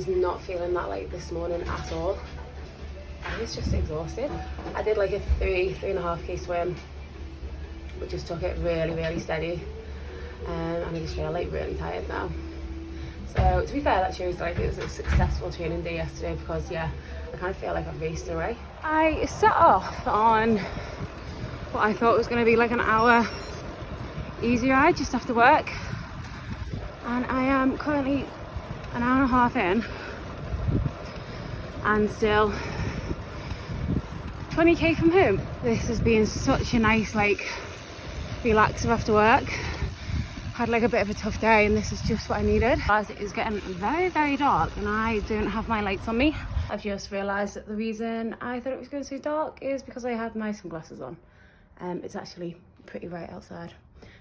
was not feeling that like this morning at all. I was just exhausted. I did like a 3.5k swim, but just took it really steady. And I just feel like really tired now. So to be fair, that shows like it was a successful training day yesterday, because yeah, I kind of feel like I've raced away. I set off on what I thought was going to be like an hour easy ride just after work, and I am currently an hour and a half in and still 20k from home. This has been such a nice like relaxer after work. Had like a bit of a tough day, and this is just what I needed. As it is getting very dark and I don't have my lights on me. I've just realised that the reason I thought it was going to be so dark is because I had my sunglasses on. It's actually pretty bright outside.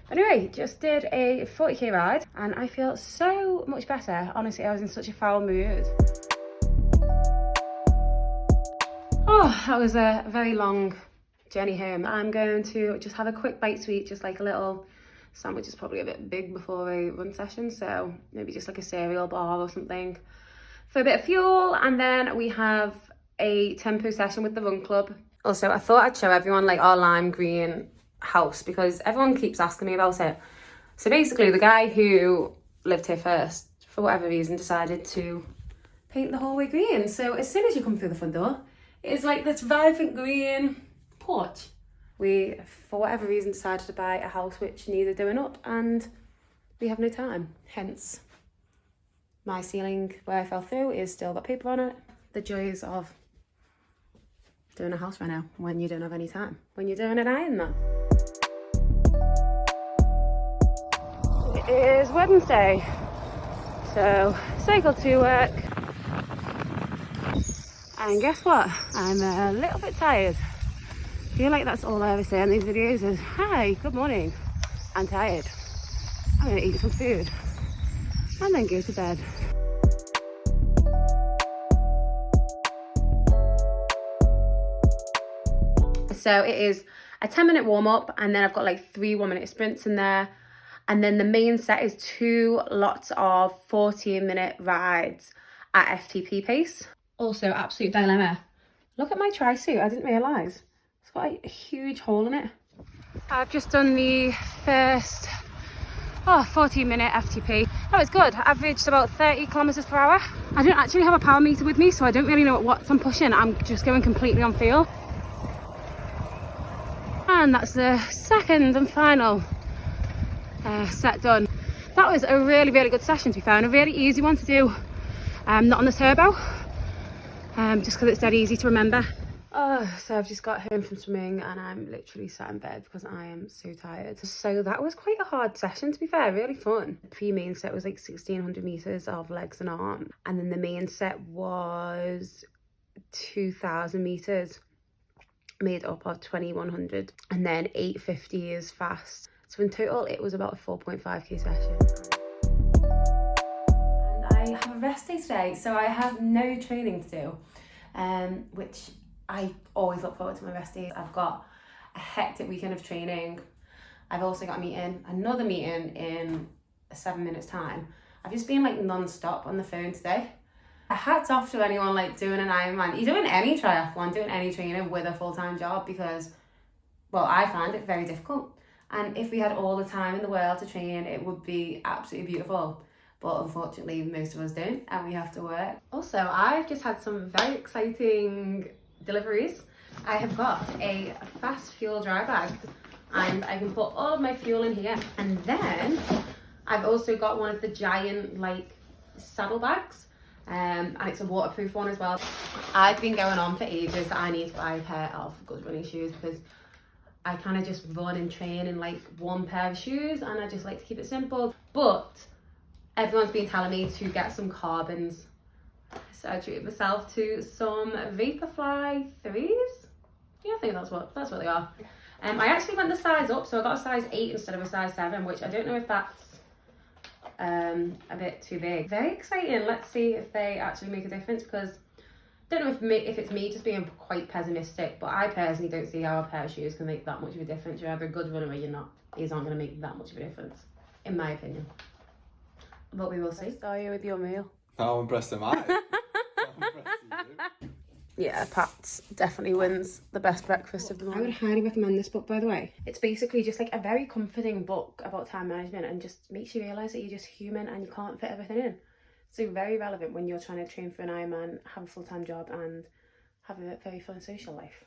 Anyway, just did a 40k ride and I feel so much better. Honestly, I was in such a foul mood. Oh, that was a very long journey home. I'm going to just have a quick bite to eat, just like a little sandwich. Is probably a bit big before a run session, so maybe just like a cereal bar or something for a bit of fuel. And then we have a tempo session with the run club. Also, I thought I'd show everyone like our lime green house, because everyone keeps asking me about it. So basically the guy who lived here first, for whatever reason, decided to paint the hallway green. So as soon as you come through the front door, it's like this vibrant green porch. We, for whatever reason, decided to buy a house which needed doing up, and we have no time. Hence, my ceiling where I fell through is still got paper on it. The joys of doing a house right now when you don't have any time, when you're doing an Ironman. It is Wednesday, so cycled to work. And guess what? I'm a little bit tired. I feel like that's all I ever say in these videos is, hi, good morning, I'm tired. I'm gonna eat some food and then go to bed. So it is a 10-minute warm-up, and then I've got like 3 1-minute sprints in there. And then the main set is 2 lots of 14-minute rides at FTP pace. Also, absolute dilemma. Look at my tri-suit, I didn't realise. It's got a huge hole in it. I've just done the first 14-minute FTP. That was good. I averaged about 30 kilometers per hour. I don't actually have a power meter with me, so I don't really know what watts I'm pushing. I'm just going completely on feel. And that's the second and final set done. That was a really good session, to be fair, and a really easy one to do. Not on the turbo, just because it's dead easy to remember. So I've just got home from swimming and I'm literally sat in bed because I am so tired. So that was quite a hard session, to be fair, really fun. The pre-main set was like 1600 meters of legs and arms, and then the main set was 2000 meters made up of 2100 and then 850 is fast. So in total it was about a 4.5k session. And I have a rest day today, so I have no training to do, which I always look forward to my rest days. I've got a hectic weekend of training. I've also got another meeting in 7 minutes time. I've just been like non-stop on the phone today. Hats off to anyone like doing an Ironman. You're doing any triathlon, doing any training with a full-time job, because, well, I find it very difficult. And if we had all the time in the world to train, it would be absolutely beautiful. But unfortunately, most of us don't, and we have to work. Also, I've just had some very exciting deliveries. I have got a fast fuel dry bag, and I can put all of my fuel in here. And then I've also got one of the giant like saddle bags. And it's a waterproof one as well. I've been going on for ages that I need to buy a pair of good running shoes, because I kind of just run and train in like one pair of shoes, and I just like to keep it simple. But everyone's been telling me to get some carbons, so I treated myself to some Vaporfly 3s. Yeah, I think that's what they are. I actually went the size up, so I got a size 8 instead of a size 7, which I don't know if that's a bit too big. Very exciting. Let's see if they actually make a difference, because I don't know if it's me just being quite pessimistic, but I personally don't see how a pair of shoes can make that much of a difference. You're either a good runner or you're not. These aren't going to make that much of a difference, in my opinion. But we will see. How are you with your meal? How impressed am I? How impressed are you? Yeah, Pat's definitely wins the best breakfast of the morning. I would highly recommend this book, by the way. It's basically just like a very comforting book about time management and just makes you realise that you're just human and you can't fit everything in. So very relevant when you're trying to train for an Ironman, have a full-time job and have a very fun social life.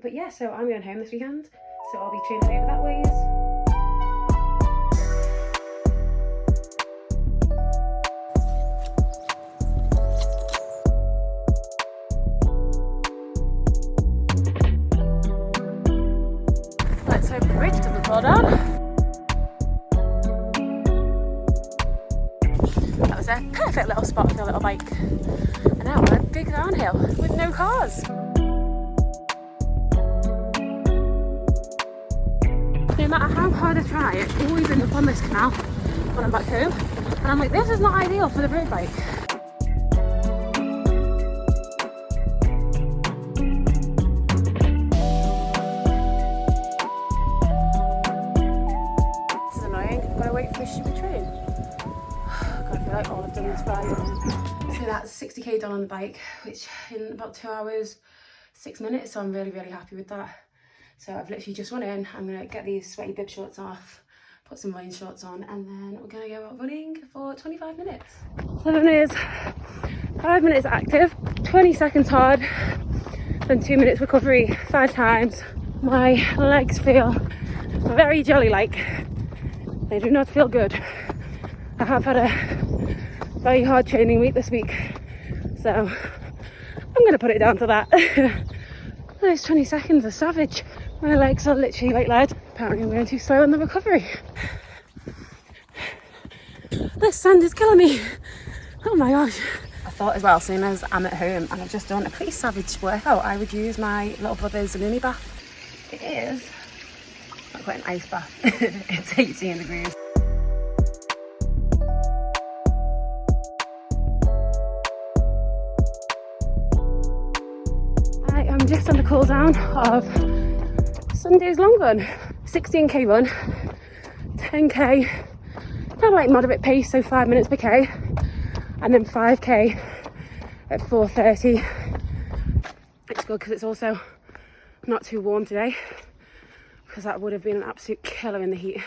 But yeah, so I'm going home this weekend, so I'll be training over that ways. Let's hope the bridge doesn't fall down. That was a perfect little spot for a little bike. And now we're a big downhill with no cars. No matter how hard I try, I always end up on this canal when I'm back home. And I'm like, this is not ideal for the road bike. This is annoying, I've got to wait for this stupid train. God, I feel like all I've done this ride. So that's 60k done on the bike, which in about 2 hours, 6 minutes, so I'm really, really happy with that. So I've literally just run in, I'm gonna get these sweaty bib shorts off, put some rain shorts on, and then we're gonna go out running for 25 minutes. 11 is 5 minutes active, 20 seconds hard, then 2 minutes recovery, 5 times. My legs feel very jolly-like. They do not feel good. I have had a very hard training week this week, so I'm gonna put it down to that. Those 20 seconds are savage. My legs are literally like lead. Apparently I'm going too slow on the recovery. This sand is killing me. Oh my gosh. I thought as well, as soon as I'm at home and I've just done a pretty savage workout, I would use my little brother's mini bath. It is not quite an ice bath. It's 18 degrees. I am just on the cool down of Sunday's long run. 16k run, 10k, kind of like moderate pace, so 5 minutes per k, and then 5k at 4:30. It's good because it's also not too warm today, because that would have been an absolute killer in the heat.